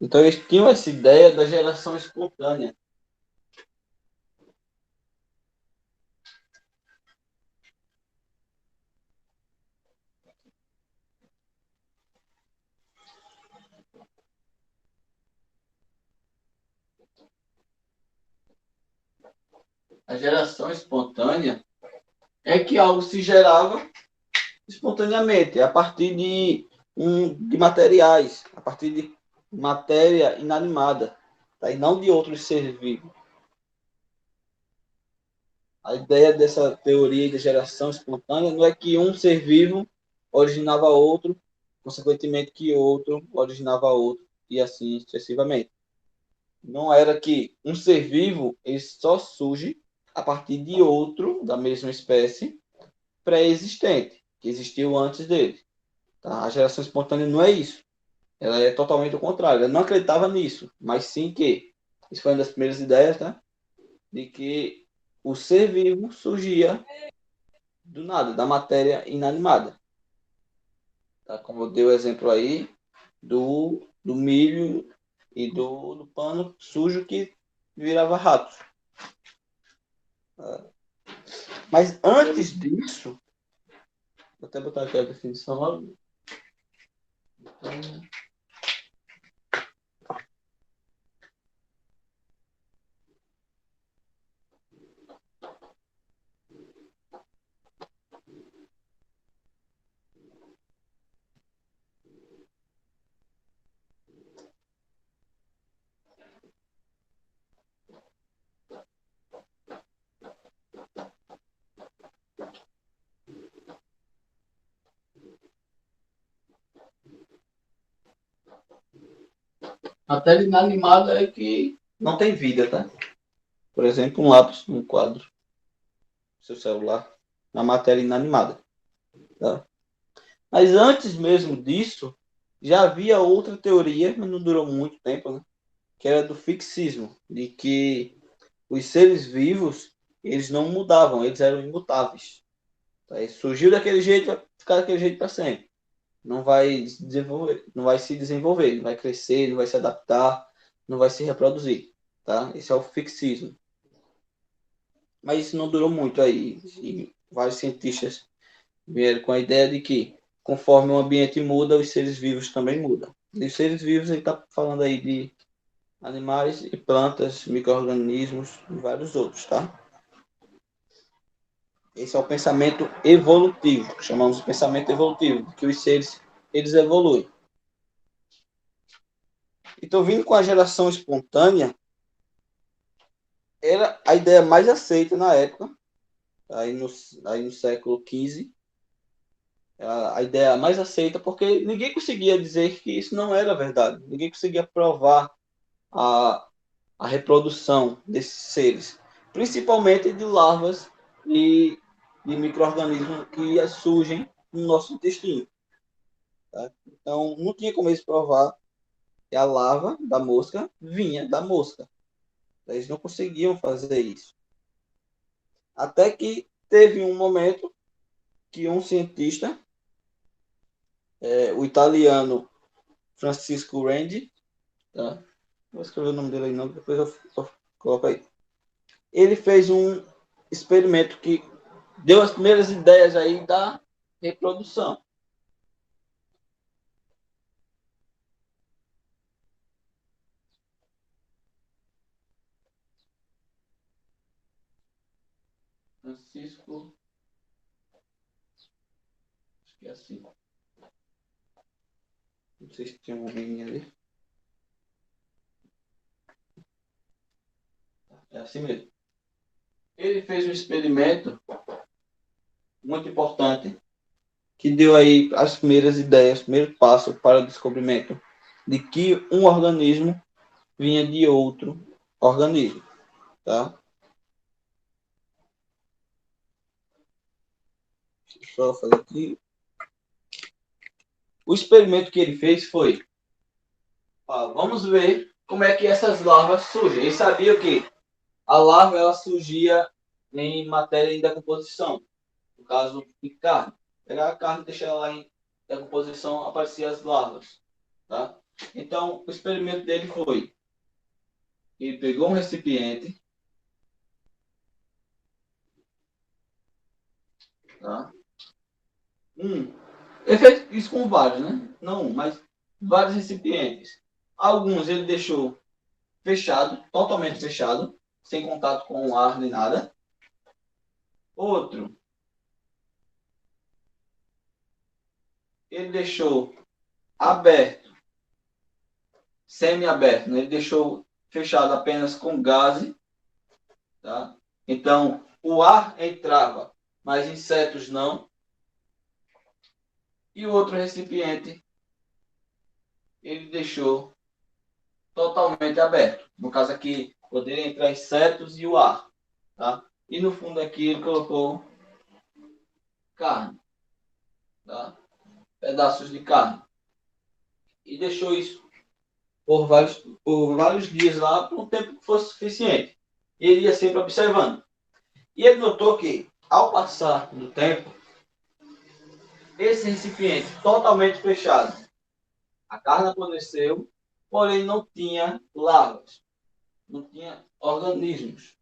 Então eles tinham essa ideia da geração espontânea. A geração espontânea é que algo se gerava espontaneamente, a partir de materiais, a partir de matéria inanimada, tá? E não de outros seres vivos. A ideia dessa teoria de geração espontânea não é que um ser vivo originava outro, consequentemente que outro originava outro, e assim sucessivamente. Não era que um ser vivo ele só surge a partir de outro da mesma espécie pré-existente, que existiu antes dele. Tá? A geração espontânea não é isso. Ela é totalmente o contrário. Ela não acreditava nisso, mas sim que, isso foi uma das primeiras ideias, né? De que o ser vivo surgia do nada, da matéria inanimada. Tá? Como eu dei o exemplo aí do milho e do pano sujo que virava rato. Tá? Mas antes disso, vou até botar aqui a definição lá. Matéria inanimada é que não tem vida, tá? Por exemplo, um lápis, um quadro, seu celular, uma matéria inanimada. Tá? Mas antes mesmo disso, já havia outra teoria, mas não durou muito tempo, né? Que era do fixismo, de que os seres vivos eles não mudavam, eles eram imutáveis. Tá? E surgiu daquele jeito, vai ficar daquele jeito para sempre. Não vai se desenvolver, não vai se desenvolver, não vai crescer, não vai se adaptar, não vai se reproduzir. Tá? Esse é o fixismo. Mas isso não durou muito aí. E vários cientistas vieram com a ideia de que, conforme o ambiente muda, os seres vivos também mudam. E os seres vivos, ele está falando aí de animais e plantas, micro-organismos e vários outros, tá? Esse é o pensamento evolutivo, que chamamos de pensamento evolutivo, que os seres, eles evoluem. Então, vindo com a geração espontânea, era a ideia mais aceita na época, aí no século XV, a ideia mais aceita, porque ninguém conseguia dizer que isso não era verdade. Ninguém conseguia provar a, a reprodução desses seres, principalmente de larvas e de micro-organismos que surgem no nosso intestino. Tá? Então, não tinha como eles provar que a larva da mosca vinha da mosca. Eles não conseguiam fazer isso. Até que teve um momento que um cientista, o italiano Francisco Randi, tá? Vou escrever o nome dele aí não, depois eu coloco aí. Ele fez um experimento que deu as primeiras ideias aí da reprodução. Francisco, acho que é assim. Não sei se tinha um N ali. É assim mesmo. Ele fez um experimento muito importante que deu aí as primeiras ideias, o primeiro passo para o descobrimento de que um organismo vinha de outro organismo, tá? Deixa eu só fazer aqui. O experimento que ele fez foi, vamos ver como é que essas larvas surgem. Ele sabia que a larva ela surgia em matéria em decomposição, no caso de carne. Pegar a carne e deixar ela em decomposição, apareciam as larvas, tá? Então, o experimento dele foi, ele pegou um recipiente, tá? Ele fez isso com vários, né? Não um, mas vários recipientes. Alguns ele deixou fechado, totalmente fechado, sem contato com o ar nem nada. Outro, ele deixou aberto, semi-aberto, né? Ele deixou fechado apenas com gás, tá? Então, o ar entrava, mas insetos não. E o outro recipiente, ele deixou totalmente aberto. No caso aqui, poderia entrar insetos e o ar, tá? E no fundo aqui ele colocou carne, tá? Pedaços de carne. E deixou isso por vários dias lá, por um tempo que fosse suficiente. E ele ia sempre observando. E ele notou que, ao passar do tempo, esse recipiente totalmente fechado, a carne apodreceu, porém não tinha larvas, não tinha organismos.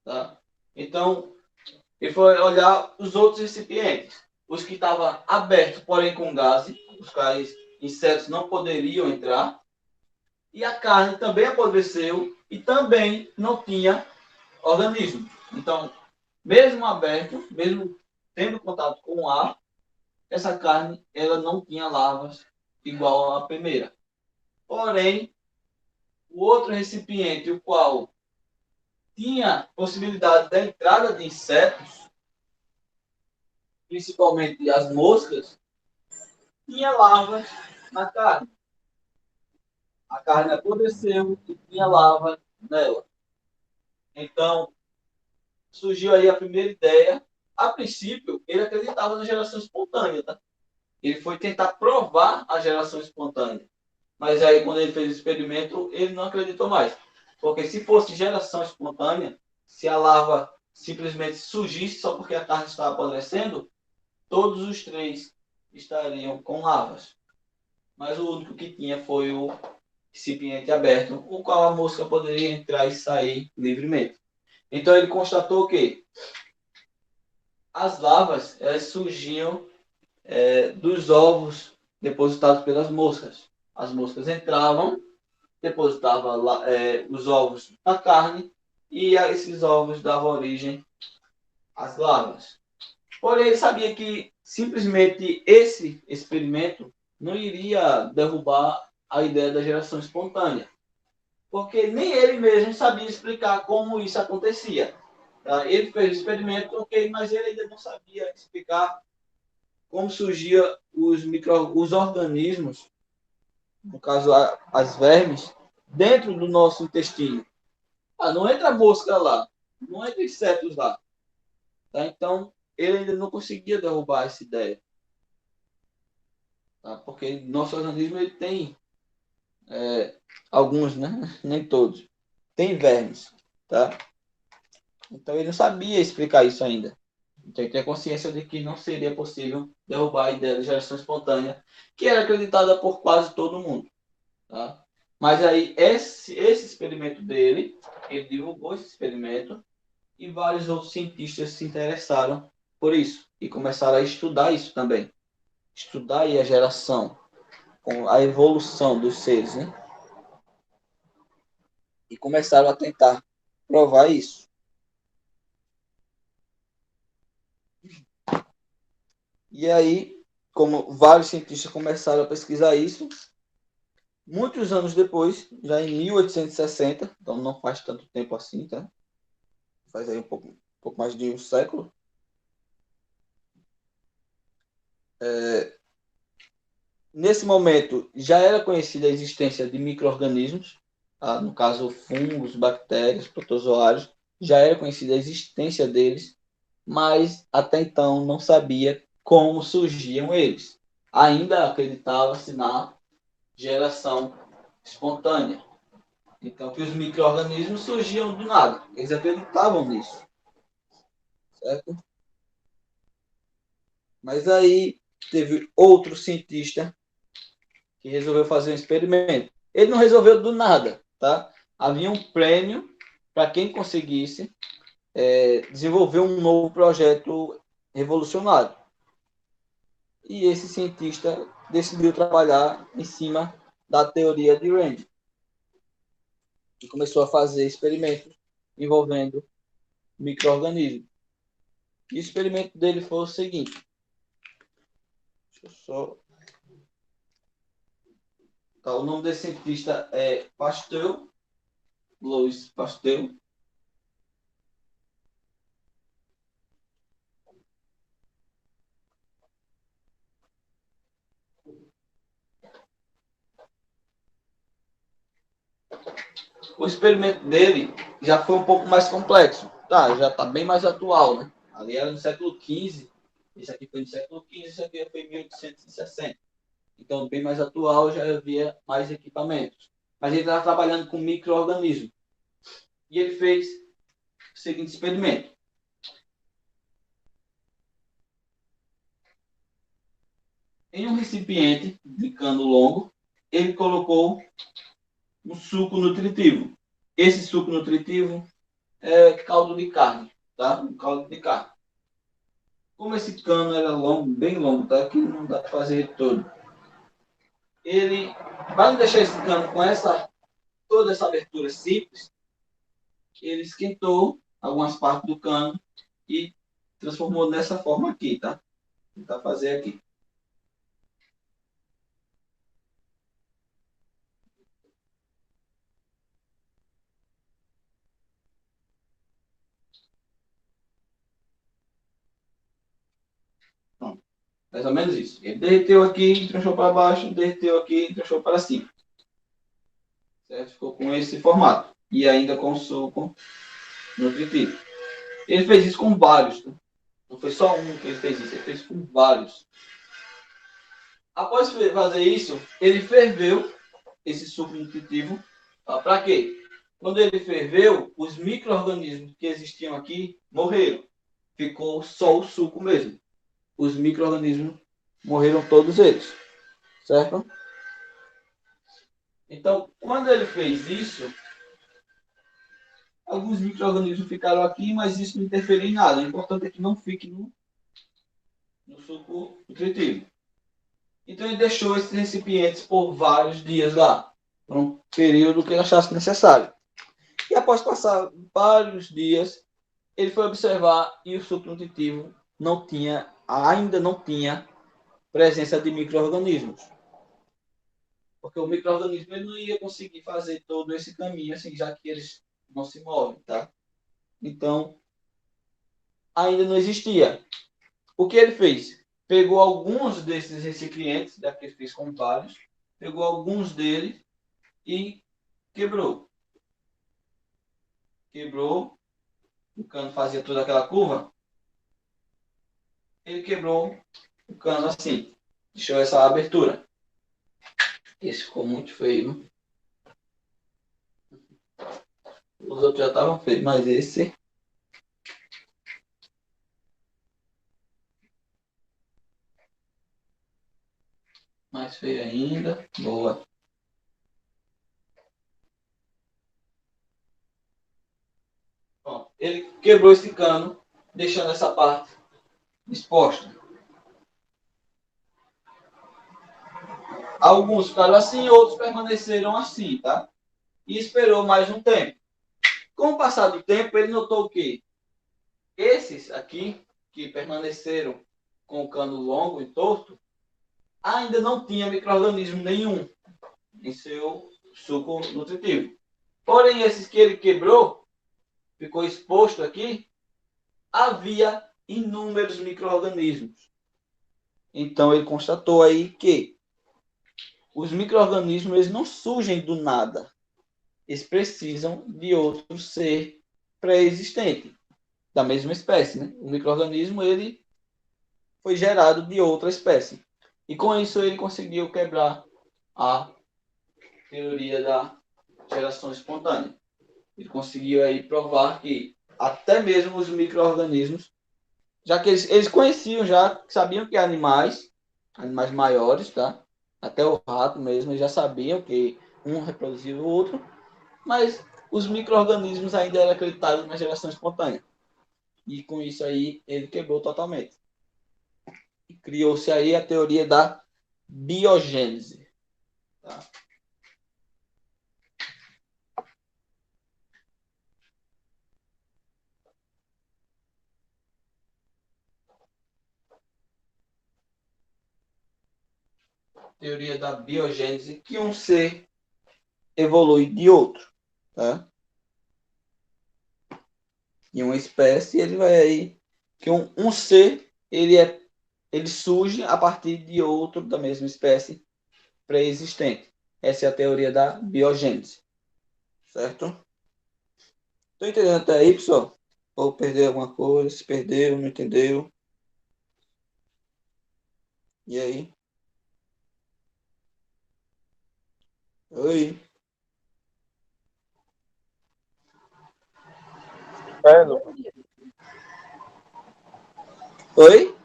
Tá? Então, ele foi olhar os outros recipientes, os que estavam abertos, porém com gás, os quais insetos não poderiam entrar, e a carne também apodreceu e também não tinha organismo. Então, mesmo aberto, mesmo tendo contato com o ar, essa carne ela não tinha larvas igual à primeira. Porém, o outro recipiente, o qual tinha possibilidade da entrada de insetos, principalmente as moscas, tinha larvas na carne. A carne apodreceu e tinha larva nela. Então, surgiu aí a primeira ideia. A princípio, ele acreditava na geração espontânea, tá? Ele foi tentar provar a geração espontânea. Mas aí, quando ele fez o experimento, ele não acreditou mais. Porque se fosse geração espontânea, se a larva simplesmente surgisse só porque a carne estava apodrecendo, todos os três estariam com larvas. Mas o único que tinha foi o recipiente aberto, o qual a mosca poderia entrar e sair livremente. Então ele constatou que as larvas elas surgiam dos ovos depositados pelas moscas. As moscas entravam, depositavam os ovos na carne e esses ovos davam origem às larvas. Porém, ele sabia que simplesmente esse experimento não iria derrubar a ideia da geração espontânea, porque nem ele mesmo sabia explicar como isso acontecia. Ele fez o experimento, ok, mas ele ainda não sabia explicar como surgia os organismos, no caso as vermes, dentro do nosso intestino. Não entra mosca lá, não entra insetos lá. Tá? Então, ele ainda não conseguia derrubar essa ideia. Tá? Porque nosso organismo ele tem alguns, né? Nem todos. Tem vermes. Tá? Então, ele não sabia explicar isso ainda. Então, ele tem consciência de que não seria possível derrubar a ideia de geração espontânea, que era acreditada por quase todo mundo. Tá? Mas aí, esse experimento dele, ele divulgou esse experimento e vários outros cientistas se interessaram por isso e começaram a estudar isso também. Estudar aí a geração, a evolução dos seres, né? E começaram a tentar provar isso. E aí, como vários cientistas começaram a pesquisar isso, muitos anos depois, já em 1860, então não faz tanto tempo assim, tá? Faz aí um pouco mais de um século, nesse momento já era conhecida a existência de micro-organismos, tá? No caso fungos, bactérias, protozoários, já era conhecida a existência deles, mas até então não sabia como surgiam eles. Ainda acreditava-se na geração espontânea. Então, que os micro-organismos surgiam do nada. Eles acreditavam nisso, certo? Mas aí teve outro cientista que resolveu fazer um experimento. Ele não resolveu do nada, tá? Havia um prêmio para quem conseguisse desenvolver um novo projeto revolucionário. E esse cientista decidiu trabalhar em cima da teoria de Rand e começou a fazer experimentos envolvendo micro-organismos. E o experimento dele foi o seguinte. Deixa eu só... Tá, o nome desse cientista é Pasteur, Louis Pasteur. O experimento dele já foi um pouco mais complexo. Tá, já está bem mais atual, né? Ali era no século XV, esse aqui foi no século XV, esse aqui foi em 1860. Então, bem mais atual, já havia mais equipamentos. Mas ele estava trabalhando com micro-organismos. E ele fez o seguinte experimento. Em um recipiente de cano longo, ele colocou um suco nutritivo. Esse suco nutritivo é caldo de carne, tá? Um caldo de carne. Como esse cano era longo, bem longo, tá? Que não dá para fazer todo. Ele vai deixar esse cano com toda essa abertura simples. Ele esquentou algumas partes do cano e transformou dessa forma aqui, tá? Vou tentar fazer aqui. Pronto. Mais ou menos isso. Ele derreteu aqui, tranchou para baixo, derreteu aqui, tranchou para cima. Certo? Ficou com esse formato. E ainda com suco nutritivo. Ele fez isso com vários. Tá? Não foi só um que ele fez isso, ele fez com vários. Após fazer isso, ele ferveu esse suco nutritivo. Para quê? Quando ele ferveu, os micro-organismos que existiam aqui morreram. Ficou só o suco mesmo. Os micro-organismos morreram todos eles. Certo? Então, quando ele fez isso, alguns micro-organismos ficaram aqui, mas isso não interferiu em nada. O importante é que não fique no suco nutritivo. Então, ele deixou esses recipientes por vários dias lá, por um período que ele achasse necessário. E após passar vários dias, ele foi observar e o suco nutritivo ainda não tinha presença de micro-organismos. Porque o micro-organismo ele não ia conseguir fazer todo esse caminho, assim, já que eles não se movem, tá? Então, ainda não existia. O que ele fez? Pegou alguns desses recipientes, já que ele fez com vários, pegou alguns deles e quebrou. Quebrou, o cano fazia toda aquela curva, ele quebrou o cano assim, deixou essa abertura. Esse ficou muito feio. Os outros já estavam feios, mas esse... mais feio ainda. Boa. Pronto. Ele quebrou esse cano, deixando essa parte exposta. Alguns ficaram assim, outros permaneceram assim, tá? E esperou mais um tempo. Com o passar do tempo, ele notou que esses aqui, que permaneceram com o cano longo e torto, ainda não tinha micro-organismo nenhum em seu suco nutritivo. Porém, esses que ele quebrou, ficou exposto aqui, havia inúmeros micro-organismos. Então, ele constatou aí que os micro-organismos eles não surgem do nada. Eles precisam de outro ser pré-existente, da mesma espécie. Né? O micro-organismo ele foi gerado de outra espécie. E com isso ele conseguiu quebrar a teoria da geração espontânea. Ele conseguiu aí provar que até mesmo os micro-organismos, já que eles conheciam, já sabiam que animais maiores, tá? Até o rato mesmo, eles já sabiam que um reproduzia o outro, mas os micro-organismos ainda eram acreditados na geração espontânea. E com isso aí, ele quebrou totalmente. E criou-se aí a teoria da biogênese. Tá? Teoria da biogênese, que um ser evolui de outro. Tá? E uma espécie, ele vai aí, que um ser, ele surge a partir de outro da mesma espécie pré-existente. Essa é a teoria da biogênese. Certo? Estou entendendo até aí, pessoal? Ou perdeu alguma coisa? Se perdeu, não entendeu? E aí? Oi? É, Lucas. Oi?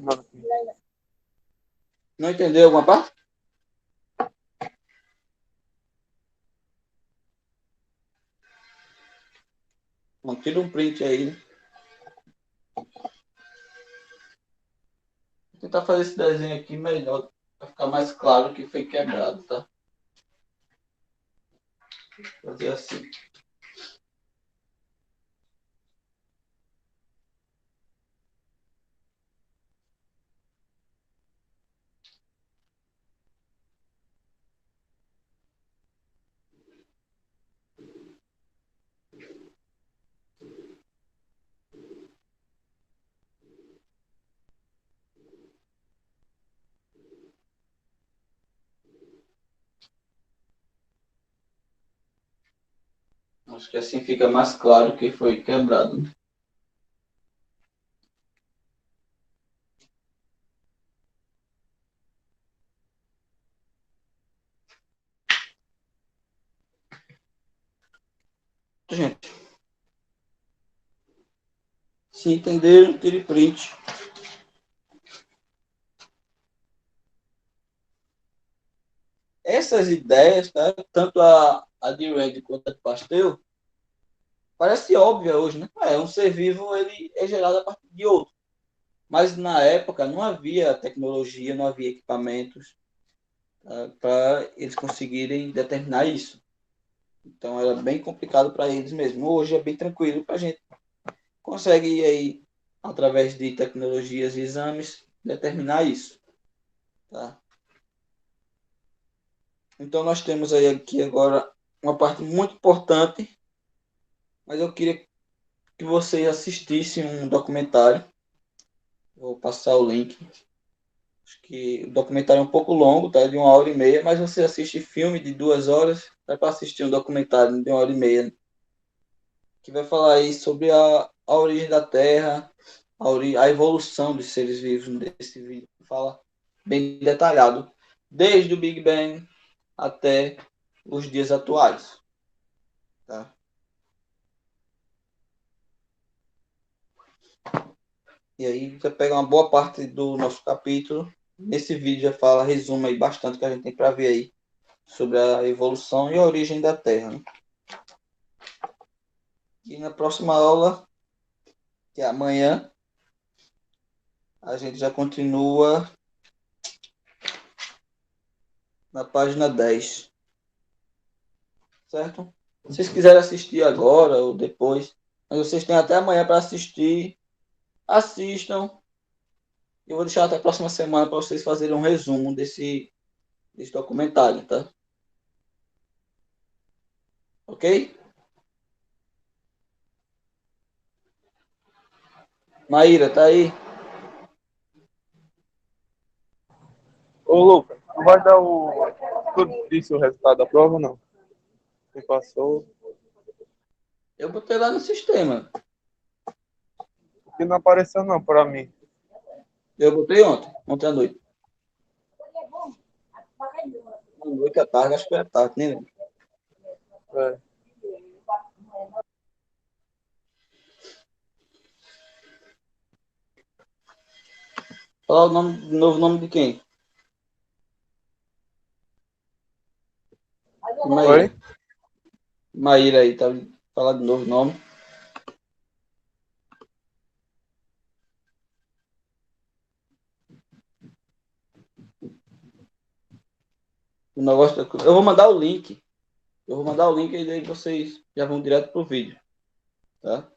Mano, aqui. Não entendeu alguma parte? Bom, tira um print aí. Vou tentar fazer esse desenho aqui melhor, para ficar mais claro que foi quebrado, tá? Vou fazer assim. Acho que assim fica mais claro que foi quebrado. Gente, se entenderam, tire print. Essas ideias, tá? Tanto a de Rand quanto a de Pasteur, parece óbvia hoje, né? Um ser vivo ele é gerado a partir de outro. Mas na época não havia tecnologia, não havia equipamentos, tá? Para eles conseguirem determinar isso. Então era bem complicado para eles mesmo. Hoje é bem tranquilo para a gente. Consegue ir aí, através de tecnologias e exames, determinar isso. Tá? Então nós temos aí aqui agora uma parte muito importante, mas eu queria que vocês assistissem um documentário. Vou passar o link. Acho que o documentário é um pouco longo, tá? De 1 hora e meia, mas você assiste filme de 2 horas, dá para assistir um documentário de 1 hora e meia, que vai falar aí sobre a origem da Terra, a evolução dos seres vivos desse vídeo. Fala bem detalhado, desde o Big Bang até os dias atuais. Tá? E aí você pega uma boa parte do nosso capítulo. Nesse vídeo já fala, resume aí bastante o que a gente tem para ver aí sobre a evolução e a origem da Terra. Né? E na próxima aula, que é amanhã, a gente já continua na página 10, certo? Se vocês quiserem assistir agora ou depois, mas vocês têm até amanhã para assistir, assistam. Eu vou deixar até a próxima semana para vocês fazerem um resumo desse documentário, tá? Ok? Maíra, tá aí? Ô, Lucas, não vai dar o. Tudo disse o resultado da prova ou não? Quem passou? Eu botei lá no sistema. Que não apareceu não pra mim. Eu botei ontem à noite. À noite, à tarde, acho que foi à tarde, nem lembro. É. Falar o nome, de novo nome de quem? De Oi? Maíra. Maíra aí, tá? Falar de novo o nome. O negócio, eu vou mandar o link. Eu vou mandar o link e aí vocês já vão direto pro vídeo, tá?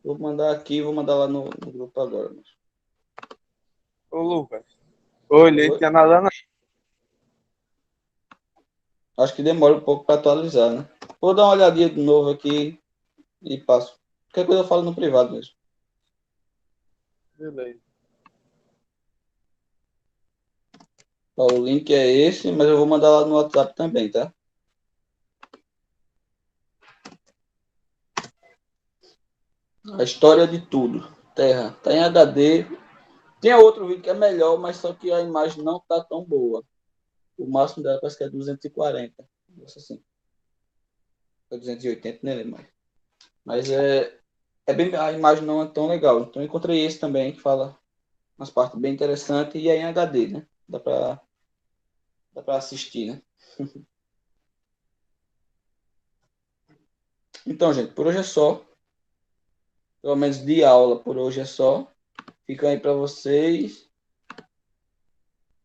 Vou mandar aqui, vou mandar lá no grupo agora. Ô, Lucas. Olhei, Oi? tinha nada não. Acho que demora um pouco para atualizar, né? Vou dar uma olhadinha de novo aqui e passo. Qualquer coisa eu falo no privado mesmo. Beleza. Ó, o link é esse, mas eu vou mandar lá no WhatsApp também, tá? A história de tudo. Terra. Tá em HD. Tem outro vídeo que é melhor, mas só que a imagem não tá tão boa. O máximo dela parece que é 240. Nossa, assim. É 280, nem lembro mais. Mas é bem, a imagem não é tão legal. Então eu encontrei esse também, que fala umas partes bem interessantes e é em HD, né? Dá pra assistir, né? Então, gente, por hoje é só. Pelo menos de aula por hoje é só. Fica aí para vocês.